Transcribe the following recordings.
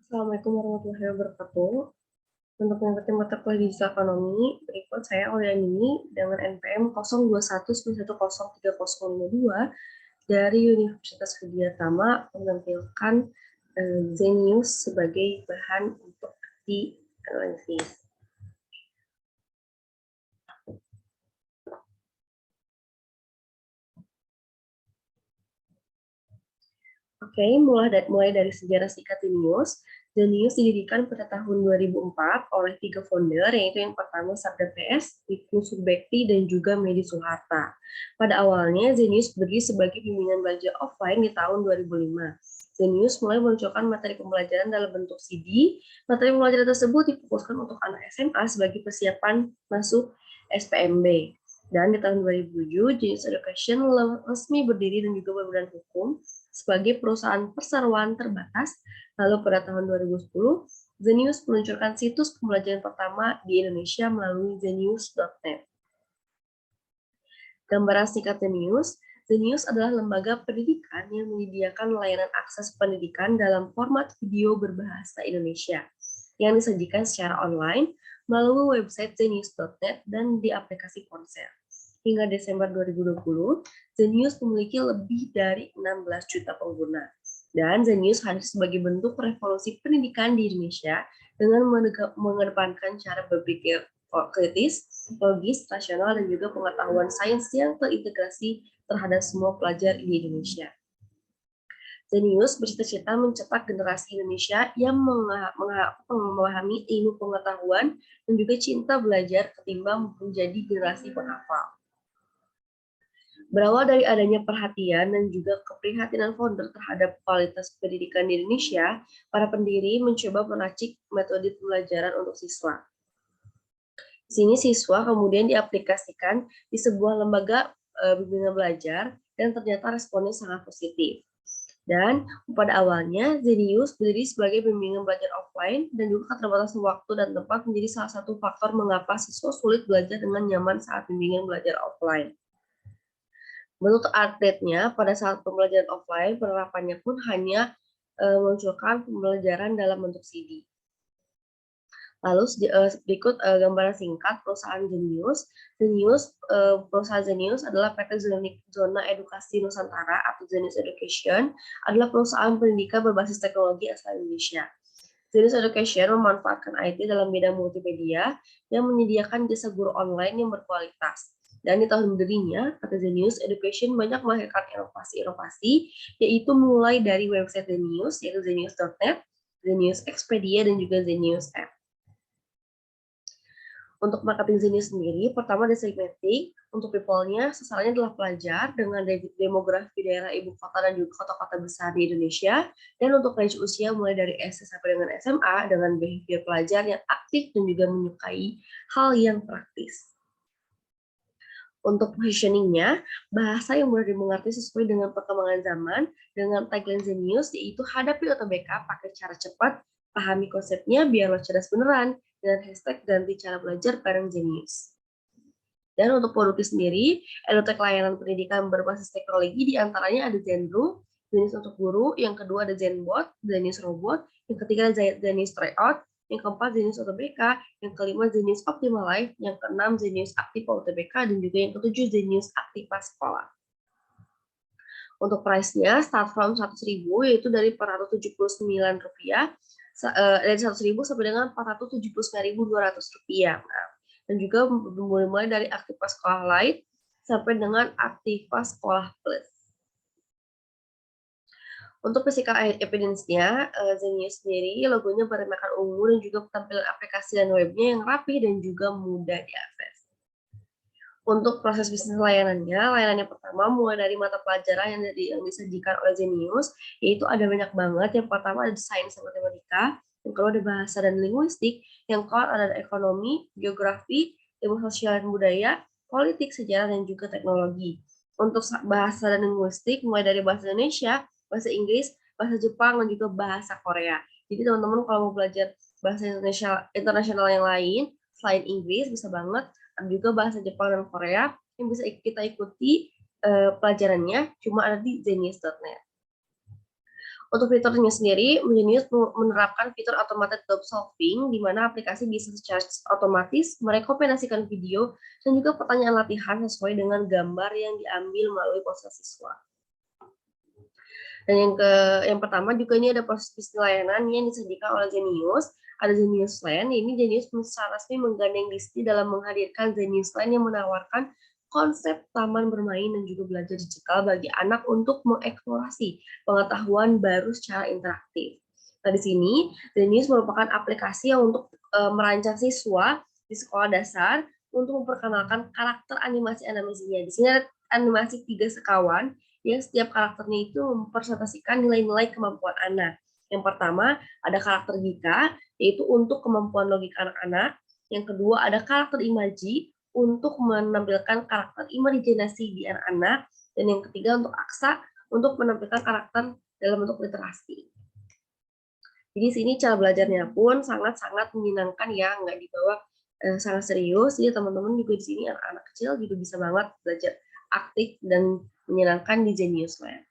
Assalamualaikum warahmatullahi wabarakatuh. Untuk mengikuti mata kuliah digital ekonomi, berikut saya Auliani dengan NPM 0219103052 dari Universitas Widyatama menampilkan Zenius sebagai bahan untuk dianalisis. Oke, mulai dari sejarah singkat Zenius. Zenius didirikan pada tahun 2004 oleh 3 founder, yaitu yang pertama Sabda PS, Ibnu Surbekti, dan juga Medi Soeharta. Pada awalnya, Zenius berdiri sebagai bimbingan belajar offline di tahun 2005. Zenius mulai meluncurkan materi pembelajaran dalam bentuk CD. Materi pembelajaran tersebut difokuskan untuk anak SMA sebagai persiapan masuk SPMB. Dan di tahun 2007, Zenius Education resmi berdiri dan juga berbadan hukum sebagai perusahaan perseroan terbatas. Lalu pada tahun 2010, Zenius meluncurkan situs pembelajaran pertama di Indonesia melalui zenius.net. Gambaran singkat Zenius. Zenius adalah lembaga pendidikan yang menyediakan layanan akses pendidikan dalam format video berbahasa Indonesia yang disajikan secara online melalui website zenius.net dan di aplikasi ponsel. Hingga Desember 2020, Zenius memiliki lebih dari 16 juta pengguna. Dan Zenius hadir sebagai bentuk revolusi pendidikan di Indonesia dengan mengedepankan cara berpikir kritis, logis, rasional, dan juga pengetahuan sains yang terintegrasi terhadap semua pelajar di Indonesia. Zenius bercita-cita mencetak generasi Indonesia yang memahami ilmu pengetahuan dan juga cinta belajar ketimbang menjadi generasi penghafal. Berawal dari adanya perhatian dan juga keprihatinan founder terhadap kualitas pendidikan di Indonesia, para pendiri mencoba meracik metode pembelajaran untuk siswa. Di sini siswa kemudian diaplikasikan di sebuah lembaga bimbingan belajar dan ternyata responnya sangat positif. Dan pada awalnya, Zenius berdiri sebagai bimbingan belajar offline dan juga keterbatasan waktu dan tempat menjadi salah satu faktor mengapa siswa sulit belajar dengan nyaman saat bimbingan belajar offline. Menurut atletnya, pada saat pembelajaran offline, penerapannya pun hanya memunculkan pembelajaran dalam bentuk CD. Lalu berikut gambaran singkat perusahaan Zenius. Perusahaan Zenius adalah PT Zona Edukasi Nusantara atau Zenius Education, adalah perusahaan pendidikan berbasis teknologi asal Indonesia. Zenius Education memanfaatkan IT dalam bidang multimedia yang menyediakan jasa guru online yang berkualitas. Dan di tahun berdirinya, PT Zenius Education banyak melahirkan inovasi-inovasi, yaitu mulai dari website Zenius, yaitu zenius.net, Zenius Expedia, dan juga Zenius App. Untuk marketing Zenius sendiri, pertama ada segmenting. Untuk people-nya, sasarannya adalah pelajar dengan demografi daerah ibu kota dan juga kota-kota besar di Indonesia. Dan untuk range usia mulai dari SD sampai dengan SMA dengan behavior pelajar yang aktif dan juga menyukai hal yang praktis. Untuk positioning-nya, bahasa yang mudah dimengerti sesuai dengan perkembangan zaman dengan tagline Zenius, yaitu hadapi UTBK pakai cara cepat, pahami konsepnya biar lo cerdas beneran, dengan hashtag ganti cara belajar bareng Zenius. Dan untuk produknya sendiri, edutech layanan pendidikan berbasis teknologi diantaranya ada Zenru, Zenius untuk guru, yang kedua ada Zenbot, Zenius Robot, yang ketiga ada Zenius Tryout, yang keempat Zenius UTBK, yang kelima Zenius Optimal Life, yang keenam Zenius Aktiva UTBK, dan juga yang ketujuh Zenius Aktiva Sekolah. Untuk price-nya start from 100.000 yaitu dari Rp479, dari 100.000 sampai dengan Rp479.200. Nah, dan juga mulai dari Aktiva Sekolah Lite sampai dengan Aktiva Sekolah Plus. Untuk physical evidence-nya, Zenius sendiri logonya bertemakan ungu dan juga tampilan aplikasi dan webnya yang rapi dan juga mudah diakses. Untuk proses bisnis layanan yang pertama mulai dari mata pelajaran yang disajikan oleh Zenius, yaitu ada banyak banget. Yang pertama ada sains dan matematika, yang kedua ada bahasa dan linguistik, yang keempat ada ekonomi, geografi, ilmu sosial dan budaya, politik, sejarah, dan juga teknologi. Untuk bahasa dan linguistik mulai dari bahasa Indonesia, bahasa Inggris, bahasa Jepang, dan juga bahasa Korea. Jadi teman-teman kalau mau belajar bahasa internasional yang lain, selain Inggris bisa banget, ada juga bahasa Jepang dan Korea yang bisa kita ikuti pelajarannya, cuma ada di zenius.net. Untuk fiturnya sendiri, Genius menerapkan fitur automated problem solving, di mana aplikasi bisa secara otomatis merekomendasikan video dan juga pertanyaan latihan sesuai dengan gambar yang diambil melalui ponsel siswa. Dan yang pertama juga ini ada proses bisnis layanan yang disediakan oleh Genius. Ada Genius Land, ini Genius secara resmi menggandeng Disney dalam menghadirkan Genius Land yang menawarkan konsep taman bermain dan juga belajar digital bagi anak untuk mengeksplorasi pengetahuan baru secara interaktif. Nah, di sini Genius merupakan aplikasi yang untuk merancang siswa di sekolah dasar untuk memperkenalkan karakter animasinya. Di sini ada animasi 3 sekawan yang setiap karakternya itu mempresentasikan nilai-nilai kemampuan anak. Yang pertama ada karakter Gika, yaitu untuk kemampuan logika anak-anak. Yang kedua ada karakter Imaji, untuk menampilkan karakter imajinasi di anak-anak, dan yang ketiga untuk Aksa, untuk menampilkan karakter dalam bentuk literasi. Jadi sini cara belajarnya pun sangat-sangat menyenangkan ya, nggak dibawa sangat serius. Jadi teman-teman juga di sini anak-anak kecil juga bisa banget belajar aktif dan menyenangkan di Genius Land.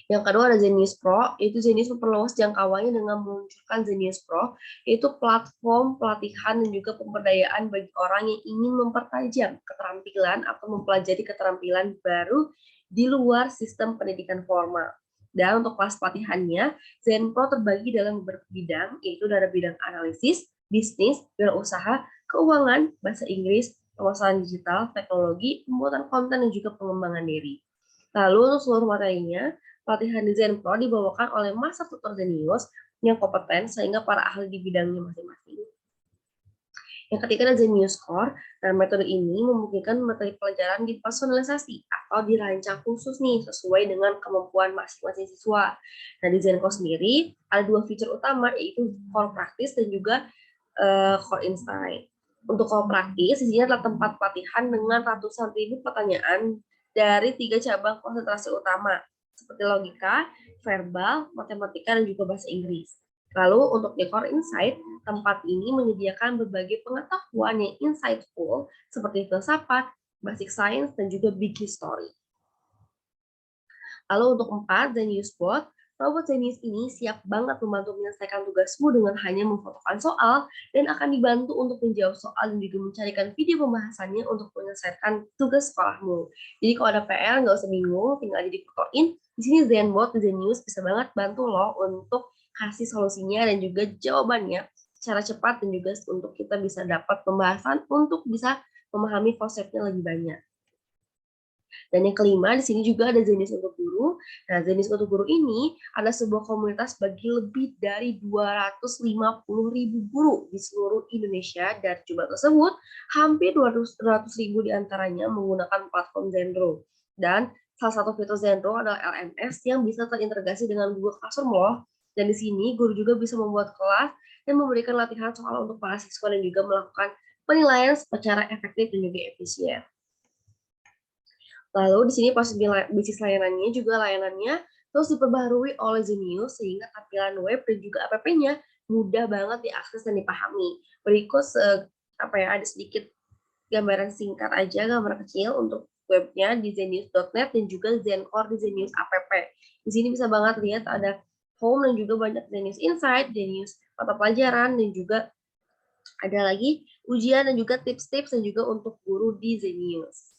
Yang kedua ada Genius Pro, yaitu Genius memperluas jangkauannya dengan meluncurkan Genius Pro, yaitu platform pelatihan dan juga pemberdayaan bagi orang yang ingin mempertajam keterampilan atau mempelajari keterampilan baru di luar sistem pendidikan formal. Dan untuk kelas pelatihannya, Zen Pro terbagi dalam beberapa bidang, yaitu dari bidang analisis, bisnis, wirausaha, keuangan, bahasa Inggris, pemasaran digital, teknologi, pembuatan konten, dan juga pengembangan diri. Lalu untuk seluruh materinya, pelatihan desain pro dibawakan oleh masa tutor Zenius yang kompeten sehingga para ahli di bidangnya masing-masing. Yang ketiga ada Zenius Core, dan metode ini memungkinkan materi pelajaran dipersonalisasi atau dirancang khusus nih sesuai dengan kemampuan masing-masing siswa. Nah, di Zencore sendiri ada 2 fitur utama, yaitu Core Practice dan juga Core Insight. Untuk Core Practice, di sini adalah tempat pelatihan dengan ratusan ribu pertanyaan dari 3 cabang konsentrasi utama, seperti logika, verbal, matematika, dan juga bahasa Inggris. Lalu untuk di Core Insight, tempat ini menyediakan berbagai pengetahuan yang insightful seperti filsafat, basic science, dan juga big history. Lalu untuk 4, Zenius Bot, robot Zenius ini siap banget membantu menyelesaikan tugasmu dengan hanya memfotokan soal dan akan dibantu untuk menjawab soal dan juga mencarikan video pembahasannya untuk menyelesaikan tugas sekolahmu. Jadi kalau ada PR nggak usah bingung, tinggal difotoin. Di sini Zenbot Zenius bisa banget bantu lo untuk kasih solusinya dan juga jawabannya secara cepat dan juga untuk kita bisa dapat pembahasan untuk bisa memahami konsepnya lebih banyak. Dan yang kelima, di sini juga ada Zenius untuk Guru. Nah, Zenius untuk Guru ini adalah sebuah komunitas bagi lebih dari 250.000 guru di seluruh Indonesia. Dan jumlah tersebut, hampir 200.000 diantaranya menggunakan platform Zenro. Dan salah satu fitur Zenro adalah LMS yang bisa terintegrasi dengan Google Classroom loh. Dan di sini, guru juga bisa membuat kelas dan memberikan latihan soal untuk para siswa dan juga melakukan penilaian secara efektif dan juga efisien. Lalu di sini proses bisnis layanannya juga layanannya terus diperbaharui oleh Zenius sehingga tampilan web dan juga app-nya mudah banget diakses dan dipahami. Berikut ada sedikit gambaran singkat aja, gambar kecil untuk webnya di zenius.net dan juga Zencore di Zenius app. Di sini bisa banget lihat ada home dan juga banyak Zenius Insight, Zenius mata pelajaran, dan juga ada lagi ujian dan juga tips-tips dan juga untuk guru di Zenius.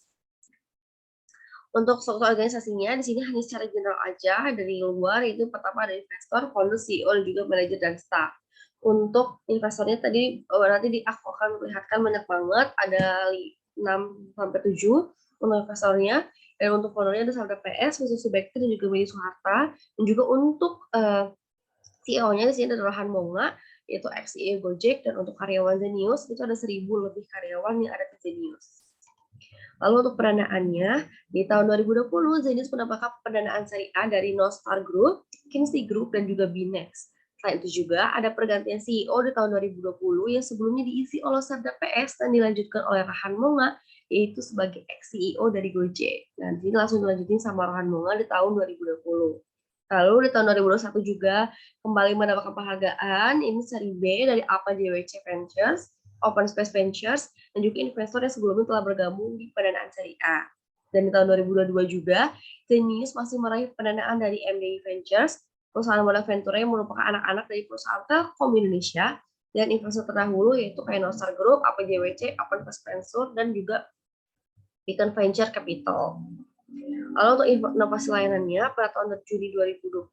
Untuk struktur organisasinya, di sini hanya secara general aja, dari luar itu pertama ada investor, founder, CEO, dan juga manajer dan staff. Untuk investornya tadi nanti aku akan melihatkan banyak banget, ada 6-7 untuk investornya, dan untuk foundernya ada Sandra PS, Susi Bekti, dan juga Medi Soeharta, dan juga untuk CEO-nya di sini ada Rohan Monga, yaitu ex-CEO Gojek, dan untuk karyawan Zenius itu ada 1.000 lebih karyawan yang ada di Zenius. Lalu untuk pendanaannya, di tahun 2020, Zenius mendapatkan pendanaan seri A dari Nostar Group, Kinsey Group, dan juga Binex. Selain itu juga ada pergantian CEO di tahun 2020 yang sebelumnya diisi oleh Sandra PS dan dilanjutkan oleh Rohan Monga, yaitu sebagai ex-CEO dari Gojek. Nah, ini langsung dilanjutin sama Rohan Monga di tahun 2020. Lalu di tahun 2021 juga kembali mendapatkan penghargaan, ini seri B dari APA JWC Ventures, Open Space Ventures, dan juga investor yang sebelumnya telah bergabung di pendanaan seri A. Dan di tahun 2022 juga, Zenius masih meraih pendanaan dari MDI Ventures, perusahaan modal venture yang merupakan anak-anak dari perusahaan Telkom Indonesia, dan investor terdahulu yaitu kayak Nostar Group, APJWC, Open First Venture, dan juga Beacon Venture Capital. Lalu untuk inovasi layanannya, pada tahun Juli 2020,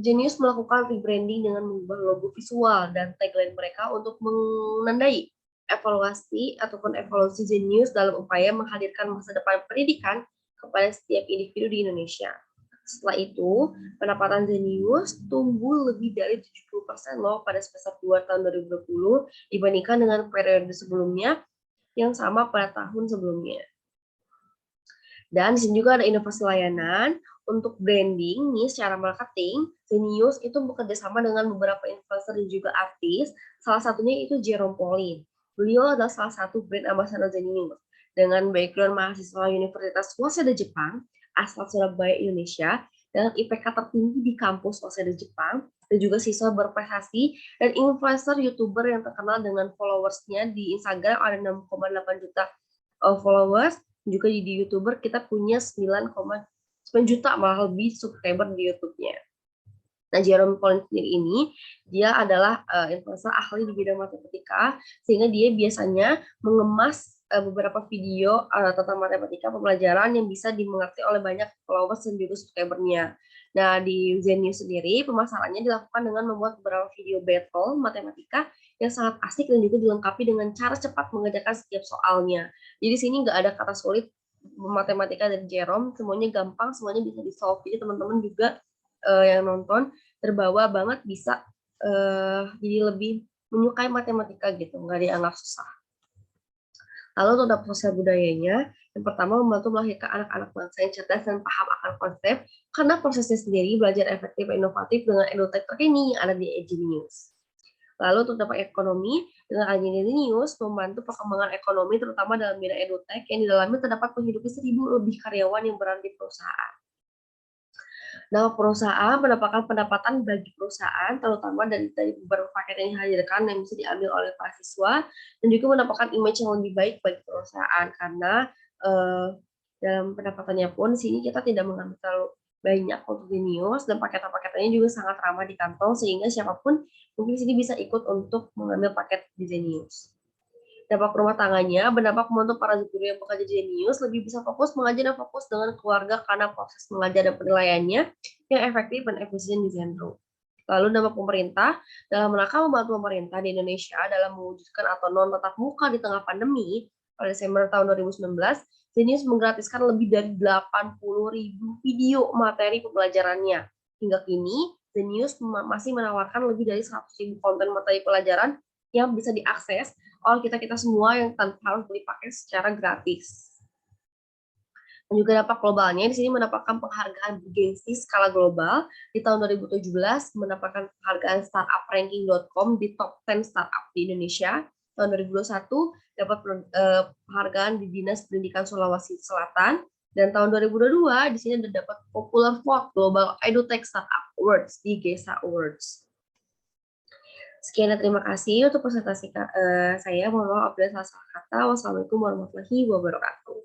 Genius melakukan rebranding dengan mengubah logo visual dan tagline mereka untuk menandai evaluasi ataupun evolusi Genius dalam upaya menghadirkan masa depan pendidikan kepada setiap individu di Indonesia. Setelah itu, pendapatan Genius tumbuh lebih dari 70% loh pada semester 2 tahun 2020 dibandingkan dengan periode sebelumnya yang sama pada tahun sebelumnya. Dan di sini juga ada inovasi layanan untuk branding nih secara marketing. Zenius itu bekerja sama dengan beberapa influencer dan juga artis. Salah satunya itu Jerome Pauline. Beliau adalah salah satu brand ambassador Zenius dengan background mahasiswa Universitas Waseda Jepang asal Surabaya, Indonesia, dengan IPK tertinggi di kampus Waseda Jepang, dan juga siswa berprestasi dan influencer YouTuber yang terkenal dengan followersnya di Instagram ada 6,8 juta followers. Juga di YouTuber kita punya 9,9 juta malah lebih subscriber di YouTube-nya. Nah, Jerome Pauline sendiri ini, dia adalah influencer ahli di bidang matematika, sehingga dia biasanya mengemas beberapa video tentang matematika pembelajaran yang bisa dimengerti oleh banyak followers dan juga subscribernya. Nah, di Zenius sendiri, pemasarannya dilakukan dengan membuat beberapa video battle matematika yang sangat asik dan juga dilengkapi dengan cara cepat mengerjakan setiap soalnya. Jadi sini nggak ada kata sulit matematika dari Jerome, semuanya gampang, semuanya bisa di-solve. Jadi teman-teman juga yang nonton terbawa banget bisa jadi lebih menyukai matematika gitu, nggak dianggap susah. Lalu untuk dampak sosial budayanya, yang pertama membantu melahirkan anak-anak bangsa yang cerdas dan paham akan konsep, karena prosesnya sendiri belajar efektif dan inovatif dengan edutech terkini yang ada di Genius. Lalu untuk dampak ekonomi, dengan adanya Genius membantu perkembangan ekonomi terutama dalam bidang edutech yang di dalamnya terdapat menghidupi 1.000 lebih karyawan yang berada di perusahaan. Nah, perusahaan mendapatkan pendapatan bagi perusahaan, terutama dari beberapa paket yang dihadirkan yang bisa diambil oleh mahasiswa, dan juga mendapatkan image yang lebih baik bagi perusahaan, karena dalam pendapatannya pun, sini kita tidak mengambil terlalu banyak untuk Genius, dan paket-paketannya juga sangat ramah di kantong, sehingga siapapun mungkin sini bisa ikut untuk mengambil paket di Genius. Dampak rumah tangganya berdampak membantu para guru yang bekerja di Genius lebih bisa fokus mengajar dan fokus dengan keluarga karena proses mengajar dan penilaiannya yang efektif dan efisien di Zentrum. Lalu dampak pemerintah, dalam rangka membantu pemerintah di Indonesia dalam mewujudkan autonom tatap muka di tengah pandemi, pada Desember tahun 2019, Genius menggratiskan lebih dari 80.000 video materi pembelajarannya. Hingga kini, Genius masih menawarkan lebih dari 100.000 konten materi pelajaran yang bisa diakses oleh kita semua yang tanpa harus beli paket secara gratis. Dan juga dampak globalnya di sini mendapatkan penghargaan bergengsi skala global di tahun 2017, mendapatkan penghargaan startupranking.com di top 10 startup di Indonesia. Tahun 2021 dapat penghargaan di Dinas Pendidikan Sulawesi Selatan, dan tahun 2022 di sini dapat Popular Vote Global EduTech Startup Awards di GESA Awards. Sekian dan terima kasih untuk presentasi saya. Mohon maaf apabila salah kata. Wassalamualaikum warahmatullahi wabarakatuh.